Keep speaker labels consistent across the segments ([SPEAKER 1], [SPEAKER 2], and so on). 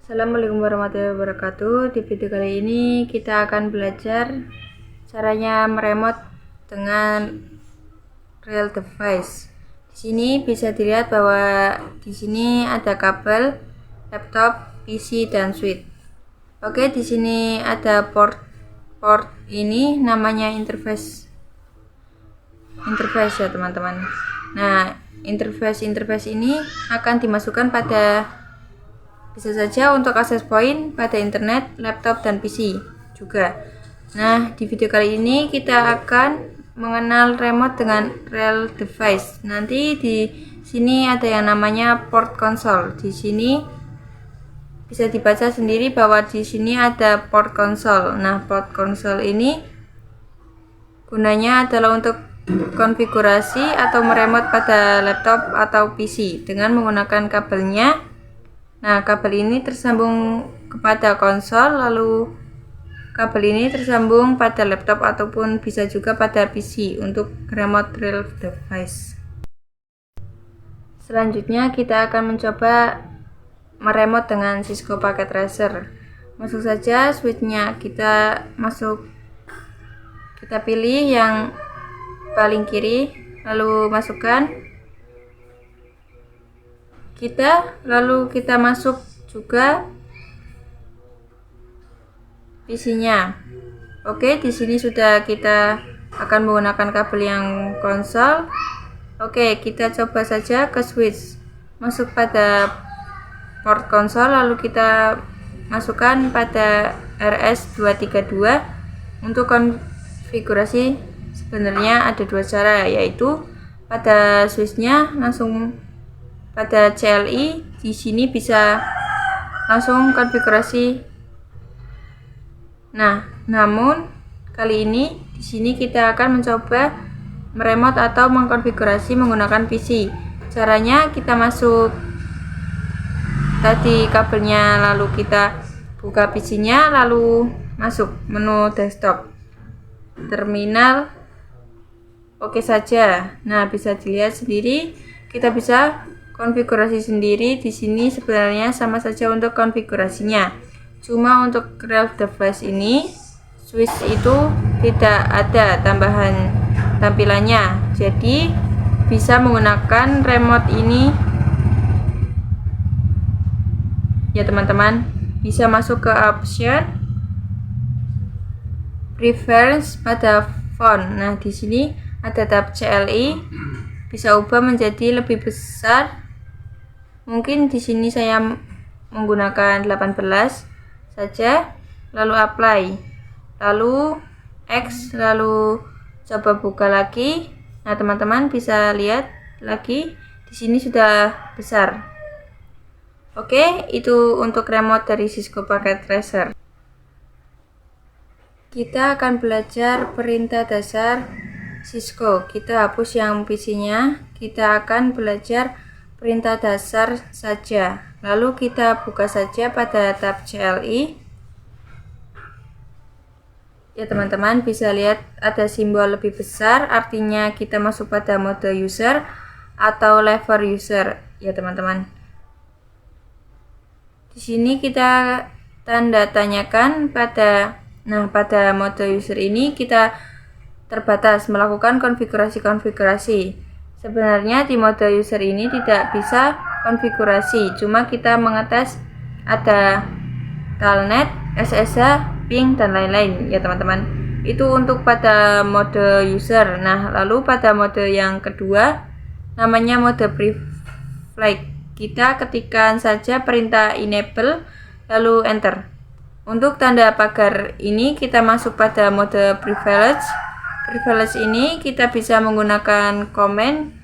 [SPEAKER 1] Assalamualaikum warahmatullahi wabarakatuh. Di video kali ini kita akan belajar caranya meremote dengan real device. Di sini bisa dilihat bahwa di sini ada kabel, laptop, PC dan switch. Oke, di sini ada port ini namanya interface ya teman-teman. Nah, interface ini akan dimasukkan pada bisa saja untuk akses point pada internet, laptop, dan PC juga. Nah, di video kali ini kita akan mengenal remote dengan real device. Nanti di sini ada yang namanya port console. Di sini bisa dibaca sendiri bahwa di sini ada port console. Nah, port console ini gunanya adalah untuk konfigurasi atau meremote pada laptop atau PC dengan menggunakan kabelnya. Nah, kabel ini tersambung kepada konsol, lalu kabel ini tersambung pada laptop ataupun bisa juga pada PC untuk remote real device. Selanjutnya kita akan mencoba meremote dengan Cisco Packet Tracer. Masuk saja switchnya, kita pilih yang paling kiri, lalu masukkan. Lalu kita masuk juga PC-nya. Oke, di sini sudah kita akan menggunakan kabel yang konsol. Oke, kita coba saja ke switch. Masuk pada port konsol, lalu kita masukkan pada RS232. Untuk konfigurasi sebenarnya ada dua cara, yaitu pada switch-nya langsung pada CLI. Di sini bisa langsung konfigurasi. Nah, namun kali ini di sini kita akan mencoba meremote atau mengkonfigurasi menggunakan PC. Caranya kita masuk tadi kabelnya, lalu kita buka PC-nya, lalu masuk menu desktop, terminal. Oke saja. Nah, bisa dilihat sendiri, kita bisa konfigurasi sendiri. Di sini sebenarnya sama saja untuk konfigurasinya. Cuma untuk real device ini switch itu tidak ada tambahan tampilannya. Jadi bisa menggunakan remote ini ya teman-teman. Bisa masuk ke option preference pada phone. Nah, di sini ada tab CLI, bisa ubah menjadi lebih besar. Mungkin di sini saya menggunakan 18 saja, lalu apply, lalu X, lalu coba buka lagi. Nah, teman-teman bisa lihat lagi di sini sudah besar. Oke, itu untuk remote dari Cisco Packet Tracer. Kita akan belajar perintah dasar Cisco. Kita hapus yang PC-nya. Kita akan belajar perintah dasar saja. Lalu kita buka saja pada tab CLI. Ya teman-teman, bisa lihat ada simbol lebih besar, artinya kita masuk pada mode user atau level user ya teman-teman. Di sini kita tanda tanyakan pada mode user ini kita terbatas melakukan konfigurasi. Sebenarnya di mode user ini tidak bisa konfigurasi, cuma kita mengetes ada telnet, SSH, ping, dan lain-lain ya teman-teman. Itu untuk pada mode user. Nah, lalu pada mode yang kedua namanya mode privilege. Kita ketikkan saja perintah enable lalu enter. Untuk tanda pagar ini kita masuk pada mode privilege. Privilege ini kita bisa menggunakan komen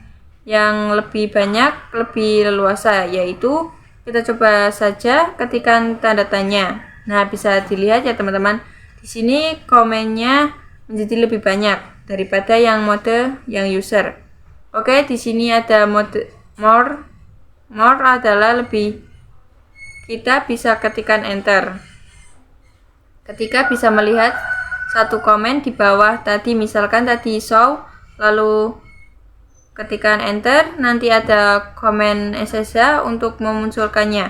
[SPEAKER 1] yang lebih banyak, lebih leluasa, yaitu kita coba saja ketikkan tanda tanya. Nah, bisa dilihat ya teman-teman, di sini komennya menjadi lebih banyak daripada yang mode yang user. Oke, di sini ada mode more adalah lebih. Kita bisa ketikkan enter. Ketika bisa melihat satu komen di bawah tadi, misalkan tadi show, lalu ketikkan enter, nanti ada komen SSH untuk memunculkannya.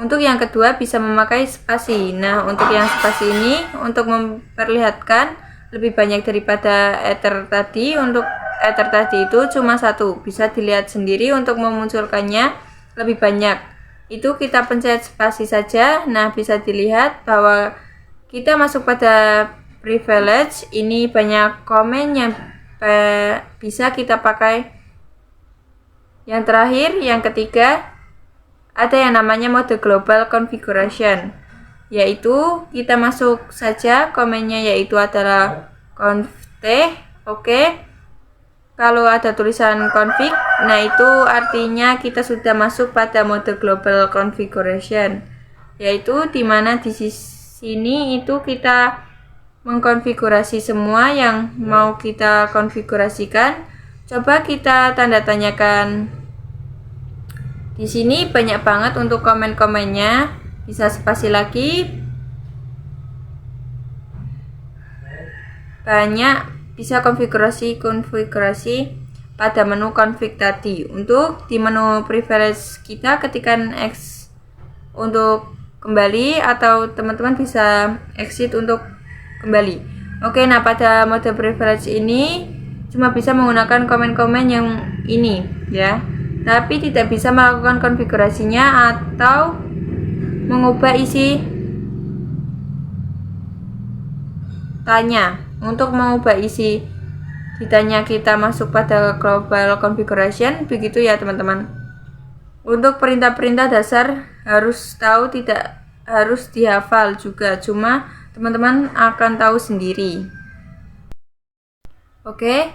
[SPEAKER 1] Untuk yang kedua bisa memakai spasi. Nah, untuk yang spasi ini untuk memperlihatkan lebih banyak daripada ether tadi. Untuk ether tadi itu cuma satu, bisa dilihat sendiri. Untuk memunculkannya lebih banyak itu kita pencet spasi saja. Nah, bisa dilihat bahwa kita masuk pada privilege. Ini banyak komen yang bisa kita pakai. Yang terakhir, yang ketiga, ada yang namanya mode global configuration, yaitu kita masuk saja komennya, yaitu adalah conft. Oke. Kalau ada tulisan config, nah itu artinya kita sudah masuk pada mode global configuration, yaitu dimana di sini itu kita mengkonfigurasi semua yang mau kita konfigurasikan. Coba kita tanda tanyakan. Di sini banyak banget untuk komen-komennya. Bisa spasi lagi. Banyak, bisa konfigurasi pada menu config tadi. Untuk di menu privilege kita ketikkan X untuk kembali, atau teman-teman bisa exit untuk kembali. Oke, nah pada mode privilege ini cuma bisa menggunakan komen-komen yang ini ya, tapi tidak bisa melakukan konfigurasinya atau mengubah isi tanya. Untuk mengubah isi ditanya kita masuk pada global configuration, begitu ya teman-teman. Untuk perintah-perintah dasar harus tahu, tidak harus dihafal juga, cuma teman-teman akan tahu sendiri. Oke,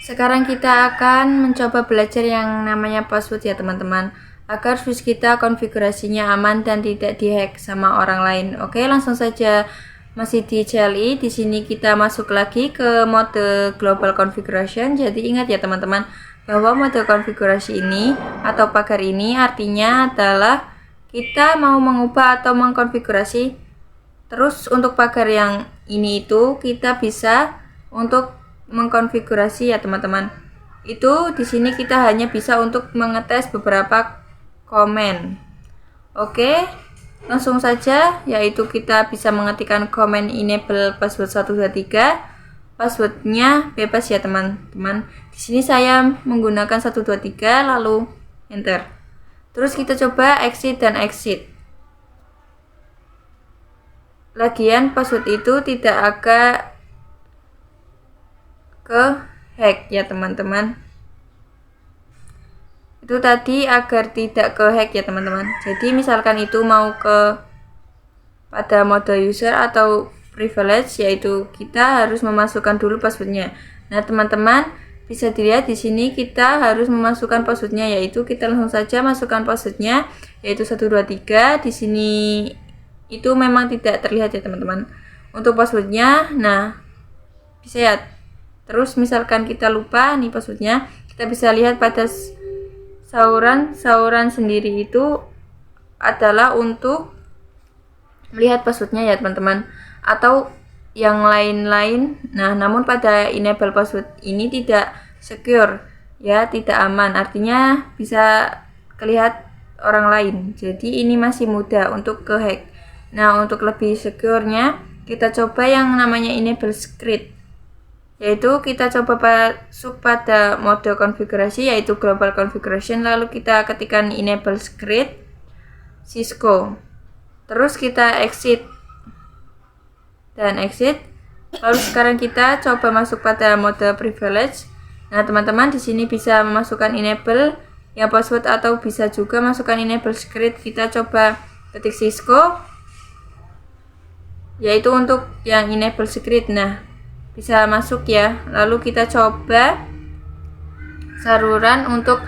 [SPEAKER 1] sekarang kita akan mencoba belajar yang namanya password ya teman-teman, agar switch kita konfigurasinya aman dan tidak dihack sama orang lain. Oke, langsung saja. Masih di CLI, di sini kita masuk lagi ke mode global configuration. Jadi ingat ya teman-teman, bahwa mode konfigurasi ini atau pagar ini artinya adalah kita mau mengubah atau mengkonfigurasi. Terus untuk pagar yang ini itu kita bisa untuk mengkonfigurasi ya teman-teman. Itu di sini kita hanya bisa untuk mengetes beberapa komen. Oke, langsung saja, yaitu kita bisa mengetikkan komen enable password 123. Passwordnya bebas ya teman-teman. Di sini saya menggunakan 123 lalu enter. Terus kita coba exit dan exit. Lagian password itu tidak agak ke hack ya teman-teman. Itu tadi agar tidak ke hack ya teman-teman. Jadi misalkan itu mau ke pada mode user atau privilege, yaitu kita harus memasukkan dulu passwordnya. Nah teman-teman bisa dilihat di sini kita harus memasukkan passwordnya, yaitu kita langsung saja masukkan passwordnya, yaitu 123. Di sini itu memang tidak terlihat ya teman-teman untuk passwordnya. Nah bisa ya. Terus misalkan kita lupa nih passwordnya, kita bisa lihat pada sauran sendiri itu adalah untuk melihat passwordnya ya teman-teman, atau yang lain-lain. Nah namun pada enable password ini tidak secure ya, tidak aman, artinya bisa kelihat orang lain, jadi ini masih mudah untuk ke hack. Nah untuk lebih secure-nya kita coba yang namanya enable script, yaitu kita coba masuk pada mode konfigurasi, yaitu global configuration, lalu kita ketikkan enable script Cisco, terus kita exit dan exit. Lalu sekarang kita coba masuk pada mode privilege. Nah teman-teman di sini bisa memasukkan enable yang password atau bisa juga masukkan enable script. Kita coba ketik Cisco, yaitu untuk yang enable script. Nah bisa masuk ya. Lalu kita coba saluran untuk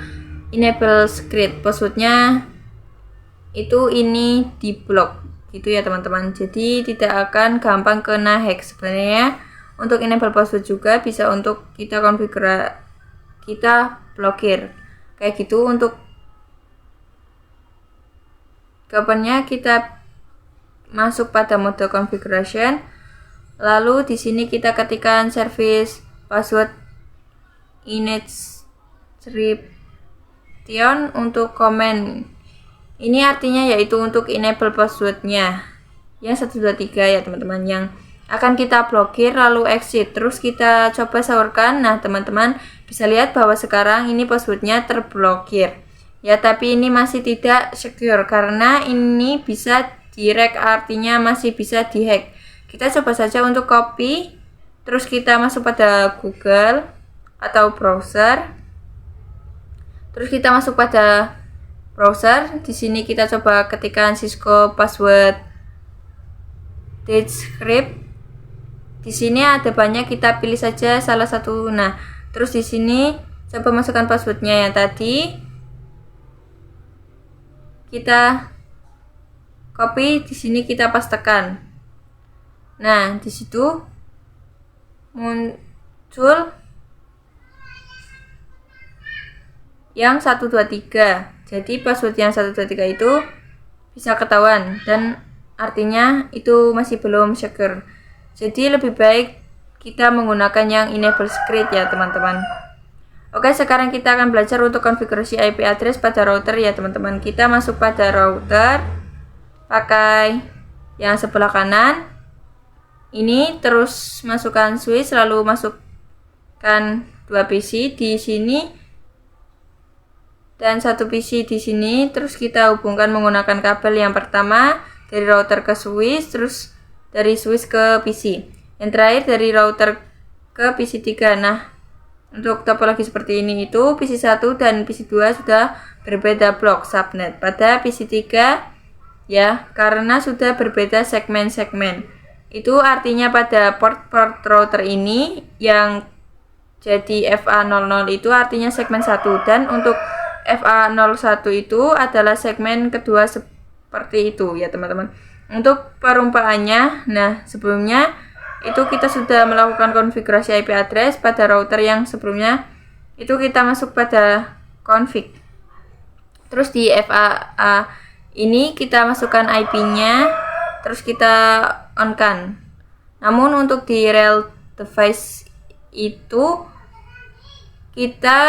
[SPEAKER 1] enable script, passwordnya itu ini di blok gitu ya teman-teman, jadi tidak akan gampang kena hack. Sebenarnya untuk enable password juga bisa untuk kita konfigurasi, kita blokir kayak gitu. Untuk kapannya kita masuk pada mode configuration, lalu di sini kita ketikkan service password initscription untuk komen Ini artinya yaitu untuk enable passwordnya yang 123 ya teman-teman, yang akan kita blokir lalu exit. Terus kita coba sahurkan. Nah teman-teman bisa lihat bahwa sekarang ini passwordnya terblokir ya, tapi ini masih tidak secure karena ini bisa direct, artinya masih bisa dihack. Kita coba saja untuk copy, terus kita masuk pada Google atau browser, terus kita masuk pada browser. Di sini kita coba ketikkan Cisco password Descript. Di sini ada banyak, kita pilih saja salah satu. Nah, terus di sini coba masukkan passwordnya yang tadi. Kita copy, di sini kita pastekan. Nah, di situ muncul yang 123. Jadi password yang 123 itu bisa ketahuan dan artinya itu masih belum secure. Jadi lebih baik kita menggunakan yang enable secret ya teman-teman. Oke, sekarang kita akan belajar untuk konfigurasi IP address pada router ya teman-teman. Kita masuk pada router, pakai yang sebelah kanan ini, terus masukkan switch, lalu masukkan 2 PC di sini dan 1 PC di sini. Terus kita hubungkan menggunakan kabel yang pertama dari router ke switch, terus dari switch ke PC, yang terakhir dari router ke PC 3. Nah, untuk topologi seperti ini itu PC 1 dan PC 2 sudah berbeda blok subnet. Pada PC 3 ya, karena sudah berbeda segmen-segmen. Itu artinya pada port router ini yang jadi FA00 itu artinya segmen 1, dan untuk FA01 itu adalah segmen kedua seperti itu ya teman-teman. Untuk perumpamannya, nah sebelumnya itu kita sudah melakukan konfigurasi IP address pada router yang sebelumnya. Itu kita masuk pada config, terus di FAA ini kita masukkan IP-nya, terus kita on-kan. Namun untuk di real device itu kita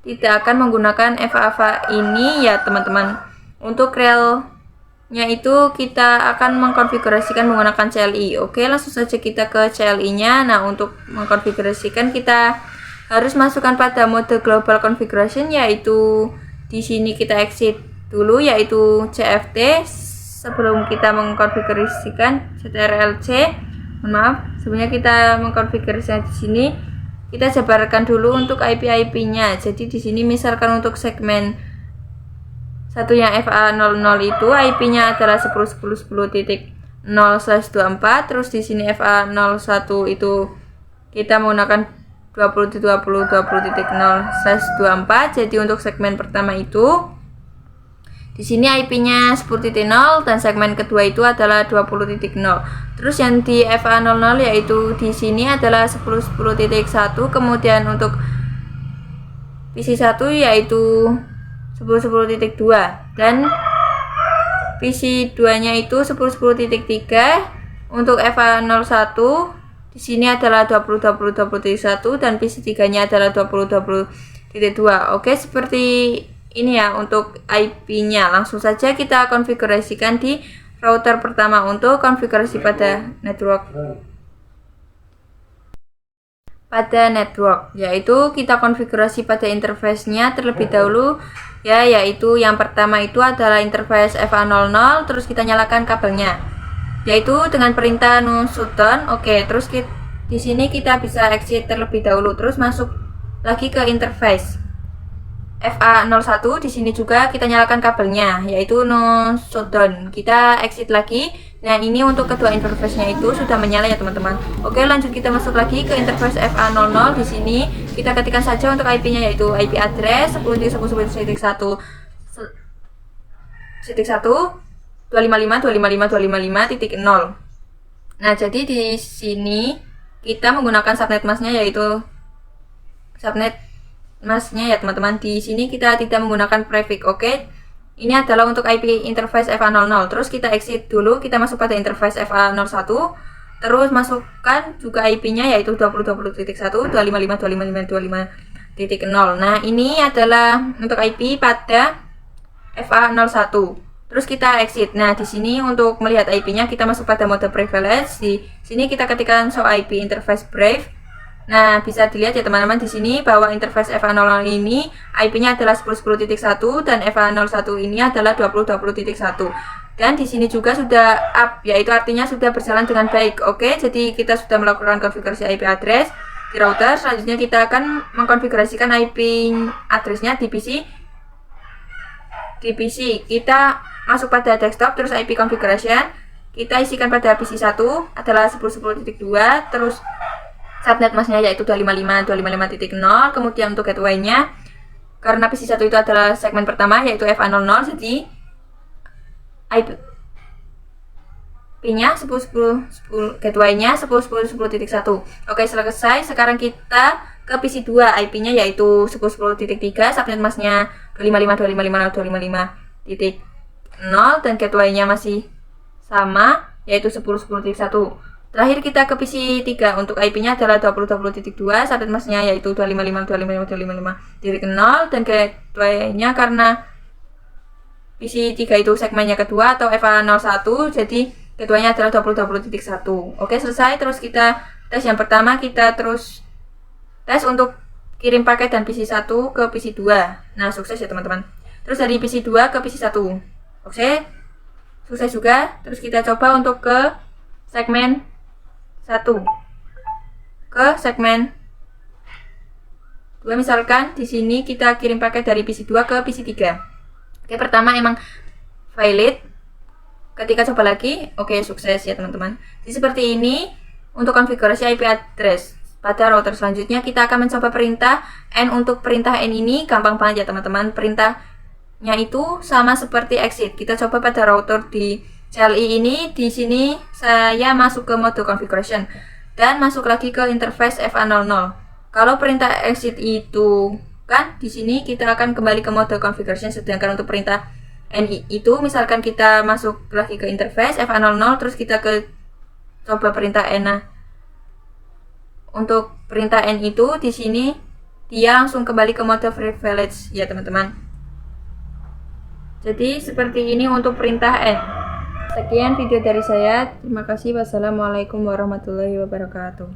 [SPEAKER 1] tidak akan menggunakan FAA ini ya teman-teman. Untuk realnya itu kita akan mengkonfigurasikan menggunakan CLI. Oke, langsung saja kita ke CLI-nya. Nah, untuk mengkonfigurasikan kita harus masukkan pada mode global configuration, yaitu di sini kita exit dulu yaitu CFT sebelum kita mengkonfigurasikan CTRL-C. Mohon maaf, sebelumnya kita mengkonfigurasikan di sini. Kita jabarkan dulu untuk IP-nya. Jadi di sini misalkan untuk segmen satu yang FA00 itu IP-nya adalah 10.10.10.0/24. Terus di sini FA01 itu kita menggunakan 20.20.20.0/24. Jadi untuk segmen pertama itu di sini IP-nya 10.0 dan segmen kedua itu adalah 20.0. Terus yang di FA00 yaitu di sini adalah 10.10.1. Kemudian untuk PC1 yaitu 10.10.2 dan PC2-nya itu 10.10.3. Untuk FA01 di sini adalah 20.20.20.1 dan PC3-nya adalah 20.20.2. Oke, seperti ini ya untuk IP-nya. Langsung saja kita konfigurasikan di router pertama. Untuk konfigurasi pada network, yaitu kita konfigurasi pada interface-nya terlebih dahulu ya, yaitu yang pertama itu adalah interface FA00. Terus kita nyalakan kabelnya yaitu dengan perintah no shutdown. Oke, terus di sini kita bisa exit terlebih dahulu, terus masuk lagi ke interface FA01. Di sini juga kita nyalakan kabelnya yaitu no shutdown. Kita exit lagi. Nah, ini untuk kedua interface-nya itu sudah menyala ya teman-teman. Oke, lanjut kita masuk lagi ke interface FA00. Di sini kita ketikkan saja untuk IP-nya yaitu IP address 10.10.1.1.255.255.255.0. Nah, jadi di sini kita menggunakan subnet masknya yaitu subnet masnya ya teman-teman. Di sini kita tidak menggunakan prefix. Oke, ini adalah untuk IP interface FA00. Terus kita exit dulu, kita masuk pada interface FA01. Terus masukkan juga IP-nya yaitu 20.20.1.255.255.255.0. Nah, ini adalah untuk IP pada FA01. terus kita exit. Nah, di sini untuk melihat IP-nya kita masuk pada mode privilege. Di sini kita ketikkan show IP interface brave. Nah, bisa dilihat ya teman-teman di sini bahwa interface FA00 ini IP-nya adalah 10.10.1 dan FA01 ini adalah 20.20.1. Dan di sini juga sudah up, yaitu artinya sudah berjalan dengan baik. Oke, jadi kita sudah melakukan konfigurasi IP address di router. Selanjutnya kita akan mengkonfigurasikan IP addressnya di PC. Kita masuk pada desktop, terus IP configuration. Kita isikan pada PC 1 adalah 10.10.2, terus subnet masknya yaitu 255.255.0. Kemudian untuk gateway-nya, karena PC 1 itu adalah segmen pertama yaitu FA00, jadi IP-nya 10.10.10, gateway-nya 10.10.10.1. Oke, selesai. Sekarang kita ke PC 2, IP-nya yaitu 10.10.3, subnet masknya 255.255.255.0 dan gateway-nya masih sama yaitu 10.10.1. Terakhir kita ke PC 3, untuk IP-nya adalah 20.20.2, subnet masknya yaitu 255.255.255.0 dan gateway-nya karena PC 3 itu segmennya kedua atau FA01, jadi gateway-nya adalah 20.20.1. Oke, selesai. Terus kita tes yang pertama, kita terus tes untuk kirim paket dan PC 1 ke PC 2. Nah, sukses ya teman-teman. Terus dari PC 2 ke PC 1. Oke, sukses juga. Terus kita coba untuk ke segmen 1 ke segmen 2, misalkan di sini kita kirim paket dari PC 2 ke PC 3. Oke, pertama emang valid. Ketika coba lagi, oke, sukses ya teman-teman. Jadi seperti ini untuk konfigurasi IP address pada router. Selanjutnya kita akan mencoba perintah N. Untuk perintah N ini gampang banget ya teman-teman. Perintahnya itu sama seperti exit. Kita coba pada router di CLI ini. Di sini saya masuk ke mode configuration dan masuk lagi ke interface FA00. Kalau perintah exit itu kan di sini kita akan kembali ke mode configuration, sedangkan untuk perintah N itu misalkan kita masuk lagi ke interface FA00 terus kita ke coba perintah N. Nah, untuk perintah N itu di sini dia langsung kembali ke mode privilege ya teman-teman. Jadi seperti ini untuk perintah N. Sekian video dari saya. Terima kasih. Wassalamualaikum warahmatullahi wabarakatuh.